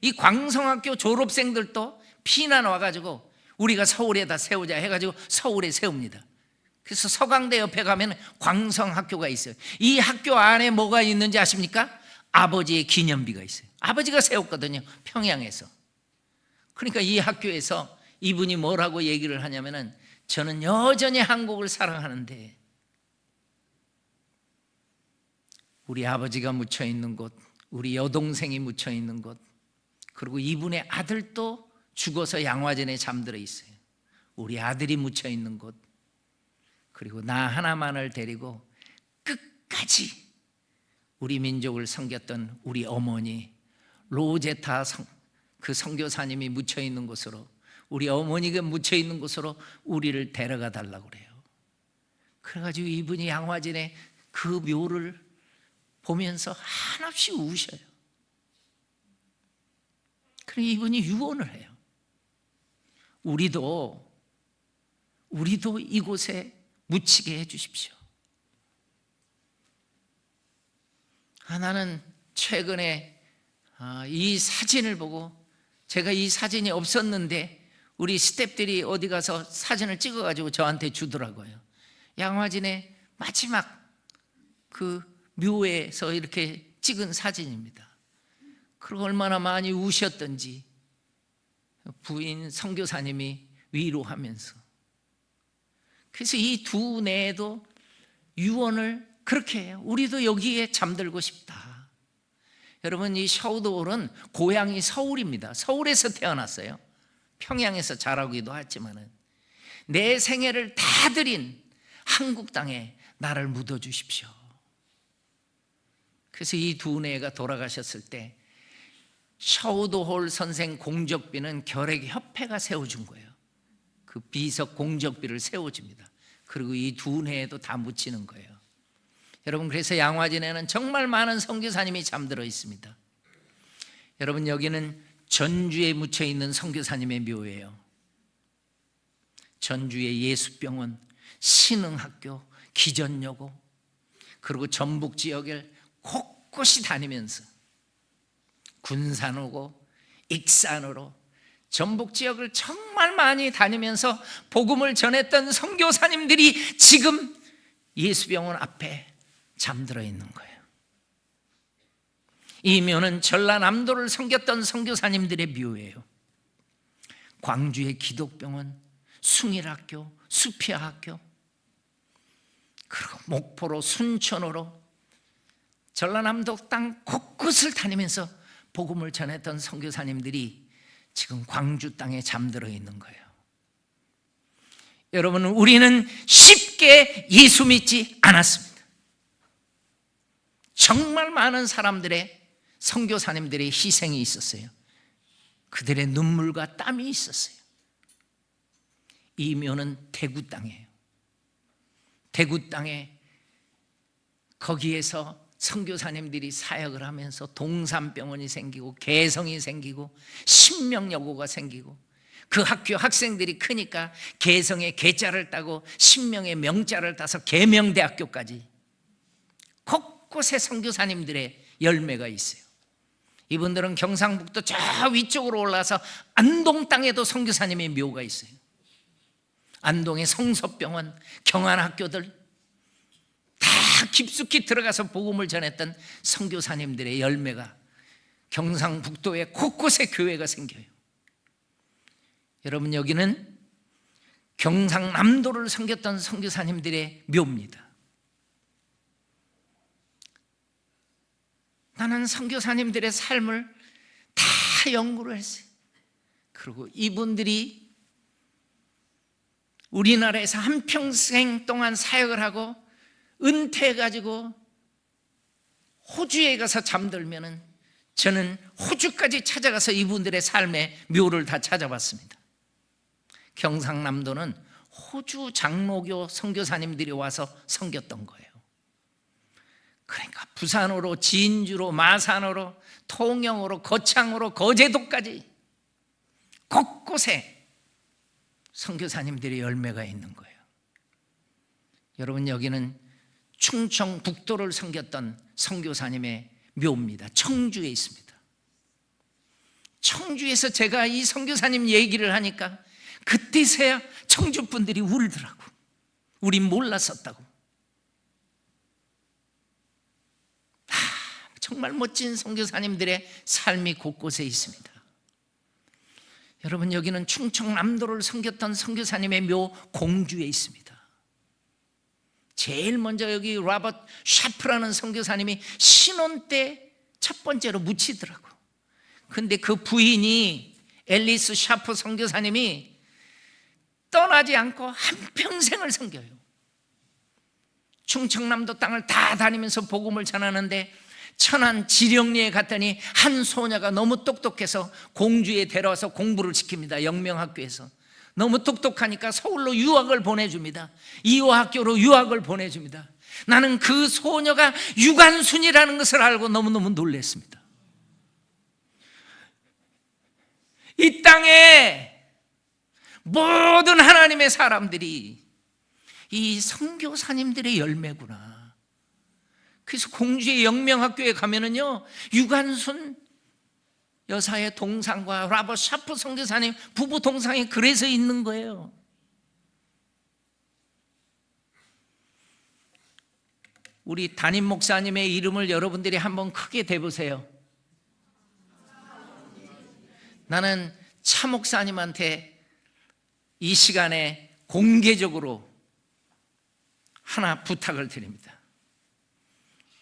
이 광성학교 졸업생들도 피난 와가지고 우리가 서울에다 세우자 해가지고 서울에 세웁니다. 그래서 서강대 옆에 가면 광성학교가 있어요. 이 학교 안에 뭐가 있는지 아십니까? 아버지의 기념비가 있어요. 아버지가 세웠거든요, 평양에서. 그러니까 이 학교에서 이분이 뭐라고 얘기를 하냐면은, 저는 여전히 한국을 사랑하는데 우리 아버지가 묻혀 있는 곳, 우리 여동생이 묻혀 있는 곳, 그리고 이분의 아들도 죽어서 양화전에 잠들어 있어요. 우리 아들이 묻혀 있는 곳, 그리고 나 하나만을 데리고 끝까지 우리 민족을 섬겼던 우리 어머니 로제타 그 선교사님이 묻혀 있는 곳으로, 우리 어머니가 묻혀 있는 곳으로 우리를 데려가 달라고 그래요. 그래가지고 이분이 양화진에 그 묘를 보면서 한없이 우셔요. 그리고 이분이 유언을 해요. 우리도 이곳에 묻히게 해주십시오. 나는 최근에 이 사진을 보고, 제가 이 사진이 없었는데 우리 스태프들이 어디 가서 사진을 찍어가지고 저한테 주더라고요. 양화진의 마지막 그 묘에서 이렇게 찍은 사진입니다. 그리고 얼마나 많이 우셨던지 부인 선교사님이 위로하면서. 그래서 이 두 내에도 유언을 그렇게 해요. 우리도 여기에 잠들고 싶다. 여러분, 이 샤우도홀은 고향이 서울입니다. 서울에서 태어났어요. 평양에서 자라기도 했지만은, 내 생애를 다 드린 한국 땅에 나를 묻어주십시오. 그래서 이 두 내가 돌아가셨을 때 샤우도홀 선생 공적비는 결핵협회가 세워준 거예요. 그 비석 공적비를 세워줍니다. 그리고 이 두 내에도 다 묻히는 거예요. 여러분, 그래서 양화진에는 정말 많은 선교사님이 잠들어 있습니다. 여러분, 여기는 전주에 묻혀 있는 선교사님의 묘예요. 전주의 예수병원, 신흥학교, 기전여고, 그리고 전북 지역을 곳곳이 다니면서 군산으로, 익산으로 전북 지역을 정말 많이 다니면서 복음을 전했던 선교사님들이 지금 예수병원 앞에 잠들어 있는 거예요. 이 묘는 전라남도를 섬겼던 선교사님들의 묘예요. 광주의 기독병원, 숭일학교, 수피아학교, 그리고 목포로, 순천으로 전라남도 땅 곳곳을 다니면서 복음을 전했던 선교사님들이 지금 광주 땅에 잠들어 있는 거예요. 여러분, 우리는 쉽게 예수 믿지 않았습니다. 정말 많은 사람들의, 선교사님들의 희생이 있었어요. 그들의 눈물과 땀이 있었어요. 이 묘는 대구 땅이에요. 대구 땅에 거기에서 선교사님들이 사역을 하면서 동산병원이 생기고 개성이 생기고 신명여고가 생기고, 그 학교 학생들이 크니까 개성의 개자를 따고 신명의 명자를 따서 계명대학교까지 곳곳에 선교사님들의 열매가 있어요. 이분들은 경상북도 저 위쪽으로 올라서 안동 땅에도 선교사님의 묘가 있어요. 안동의 성서병원, 경안학교들 다 깊숙이 들어가서 복음을 전했던 선교사님들의 열매가 경상북도의 곳곳에 교회가 생겨요. 여러분, 여기는 경상남도를 섬겼던 선교사님들의 묘입니다. 나는 선교사님들의 삶을 다 연구를 했어요. 그리고 이분들이 우리나라에서 한평생 동안 사역을 하고 은퇴해가지고 호주에 가서 잠들면은 저는 호주까지 찾아가서 이분들의 삶의 묘를 다 찾아봤습니다. 경상남도는 호주 장로교 선교사님들이 와서 섬겼던 거예요. 그러니까 부산으로, 진주로, 마산으로, 통영으로, 거창으로, 거제도까지 곳곳에 선교사님들의 열매가 있는 거예요. 여러분, 여기는 충청북도를 섬겼던 선교사님의 묘입니다. 청주에 있습니다. 청주에서 제가 이 선교사님 얘기를 하니까 그때서야 청주 분들이 울더라고. 우린 몰랐었다고. 정말 멋진 선교사님들의 삶이 곳곳에 있습니다. 여러분, 여기는 충청남도를 섬겼던 선교사님의 묘 공주에 있습니다. 제일 먼저 여기 로버트 샤프라는 선교사님이 신혼 때 첫 번째로 묻히더라고. 근데 그 부인이 앨리스 샤프 선교사님이 떠나지 않고 한평생을 섬겨요. 충청남도 땅을 다 다니면서 복음을 전하는데 천안 지령리에 갔더니 한 소녀가 너무 똑똑해서 공주에 데려와서 공부를 시킵니다. 영명학교에서. 너무 똑똑하니까 서울로 유학을 보내줍니다. 이화학교로 유학을 보내줍니다. 나는 그 소녀가 유관순이라는 것을 알고 너무너무 놀랐습니다. 이 땅에 모든 하나님의 사람들이 이 선교사님들의 열매구나. 그래서 공주의 영명학교에 가면은요, 유관순 여사의 동상과 로버트 샤프 선교사님 부부 동상이 그래서 있는 거예요. 우리 담임 목사님의 이름을 여러분들이 한번 크게 대보세요. 나는 차 목사님한테 이 시간에 공개적으로 하나 부탁을 드립니다.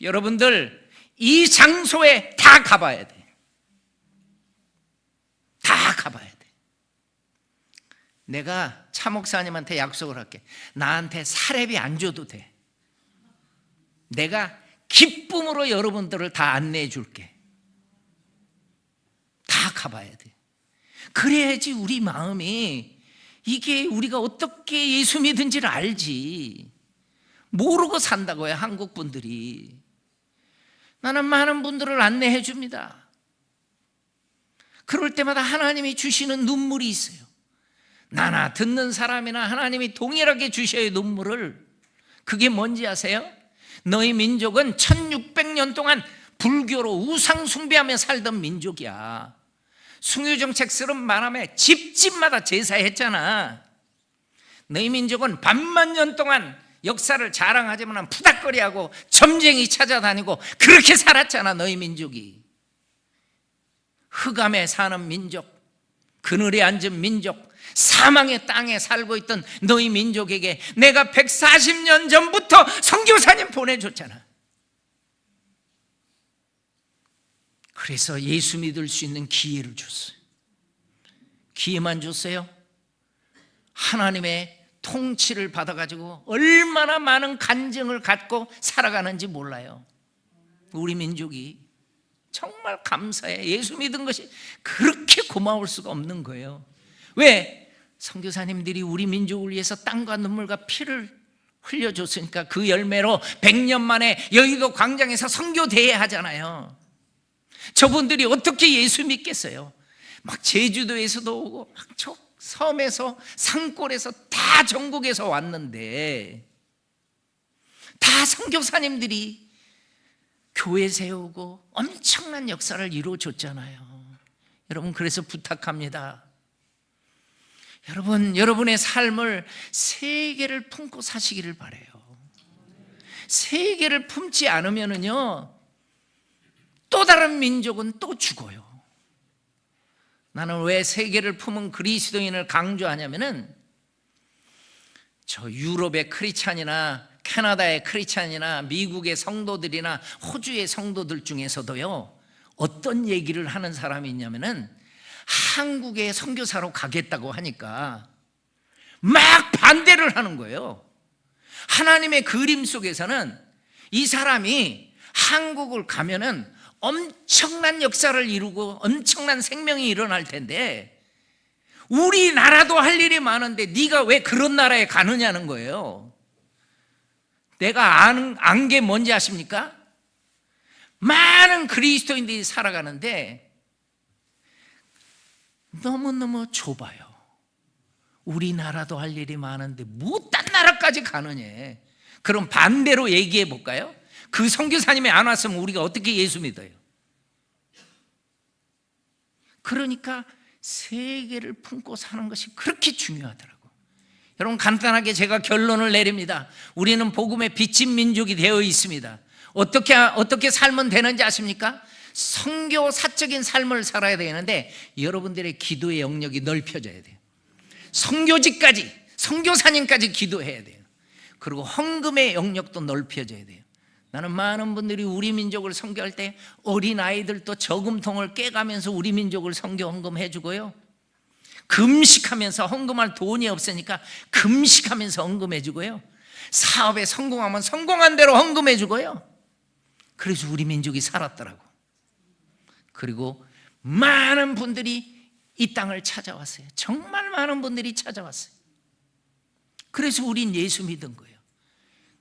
여러분들 이 장소에 다 가봐야 돼. 다 가봐야 돼. 내가 차 목사님한테 약속을 할게. 나한테 사례비 안 줘도 돼. 내가 기쁨으로 여러분들을 다 안내해 줄게. 다 가봐야 돼. 그래야지 우리 마음이, 이게 우리가 어떻게 예수 믿은지를 알지. 모르고 산다고요, 한국 분들이. 나는 많은 분들을 안내해 줍니다. 그럴 때마다 하나님이 주시는 눈물이 있어요. 나나 듣는 사람이나 하나님이 동일하게 주셔야 눈물을. 그게 뭔지 아세요? 너희 민족은 1600년 동안 불교로 우상 숭배하며 살던 민족이야. 숭유정책스러운 말하며 집집마다 제사했잖아. 너희 민족은 반만 년 동안 역사를 자랑하지만 푸닥거리하고 점쟁이 찾아다니고 그렇게 살았잖아. 너희 민족이 흑암에 사는 민족, 그늘에 앉은 민족, 사망의 땅에 살고 있던 너희 민족에게 내가 140년 전부터 선교사님 보내줬잖아. 그래서 예수 믿을 수 있는 기회를 줬어요. 기회만 줬어요? 하나님의 통치를 받아가지고 얼마나 많은 간증을 갖고 살아가는지 몰라요. 우리 민족이 정말 감사해. 예수 믿은 것이 그렇게 고마울 수가 없는 거예요. 왜? 선교사님들이 우리 민족을 위해서 땀과 눈물과 피를 흘려줬으니까 그 열매로 100년 만에 여의도 광장에서 선교대회 하잖아요. 저분들이 어떻게 예수 믿겠어요? 막 제주도에서도 오고 막 저 섬에서 산골에서 다 전국에서 왔는데 다 선교사님들이 교회 세우고 엄청난 역사를 이루어줬잖아요. 여러분, 그래서 부탁합니다. 여러분, 여러분의 삶을 세계를 품고 사시기를 바라요. 세계를 품지 않으면은요, 또 다른 민족은 또 죽어요. 나는 왜 세계를 품은 그리스도인을 강조하냐면은 저 유럽의 크리스찬이나 캐나다의 크리스찬이나 미국의 성도들이나 호주의 성도들 중에서도요, 어떤 얘기를 하는 사람이 있냐면은 한국에 선교사로 가겠다고 하니까 막 반대를 하는 거예요. 하나님의 그림 속에서는 이 사람이 한국을 가면은 엄청난 역사를 이루고 엄청난 생명이 일어날 텐데 우리나라도 할 일이 많은데 네가 왜 그런 나라에 가느냐는 거예요. 내가 안 게 뭔지 아십니까? 많은 그리스도인들이 살아가는데 너무너무 좁아요. 우리나라도 할 일이 많은데 뭐 딴 나라까지 가느냐. 그럼 반대로 얘기해 볼까요? 그 선교사님이 안 왔으면 우리가 어떻게 예수 믿어요? 그러니까 세계를 품고 사는 것이 그렇게 중요하더라고. 여러분, 간단하게 제가 결론을 내립니다. 우리는 복음의 빚진 민족이 되어 있습니다. 어떻게 살면 되는지 아십니까? 선교사적인 삶을 살아야 되는데 여러분들의 기도의 영역이 넓혀져야 돼요. 선교지까지, 선교사님까지 기도해야 돼요. 그리고 헌금의 영역도 넓혀져야 돼요. 나는 많은 분들이 우리 민족을 선교할 때 어린 아이들도 저금통을 깨가면서 우리 민족을 선교 헌금해 주고요, 금식하면서 헌금할 돈이 없으니까 금식하면서 헌금해 주고요, 사업에 성공하면 성공한 대로 헌금해 주고요. 그래서 우리 민족이 살았더라고. 그리고 많은 분들이 이 땅을 찾아왔어요. 정말 많은 분들이 찾아왔어요. 그래서 우린 예수 믿은 거예요.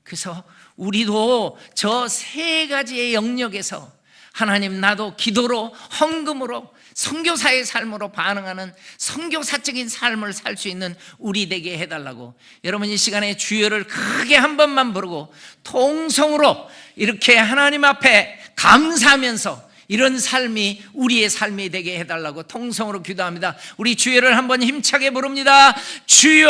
그래서 우리도 저 세 가지의 영역에서 하나님, 나도 기도로, 헌금으로, 선교사의 삶으로 반응하는 선교사적인 삶을 살 수 있는 우리 되게 해달라고. 여러분, 이 시간에 주여를 크게 한 번만 부르고 통성으로 이렇게 하나님 앞에 감사하면서 이런 삶이 우리의 삶이 되게 해달라고 통성으로 기도합니다. 우리 주여를 한번 힘차게 부릅니다. 주여!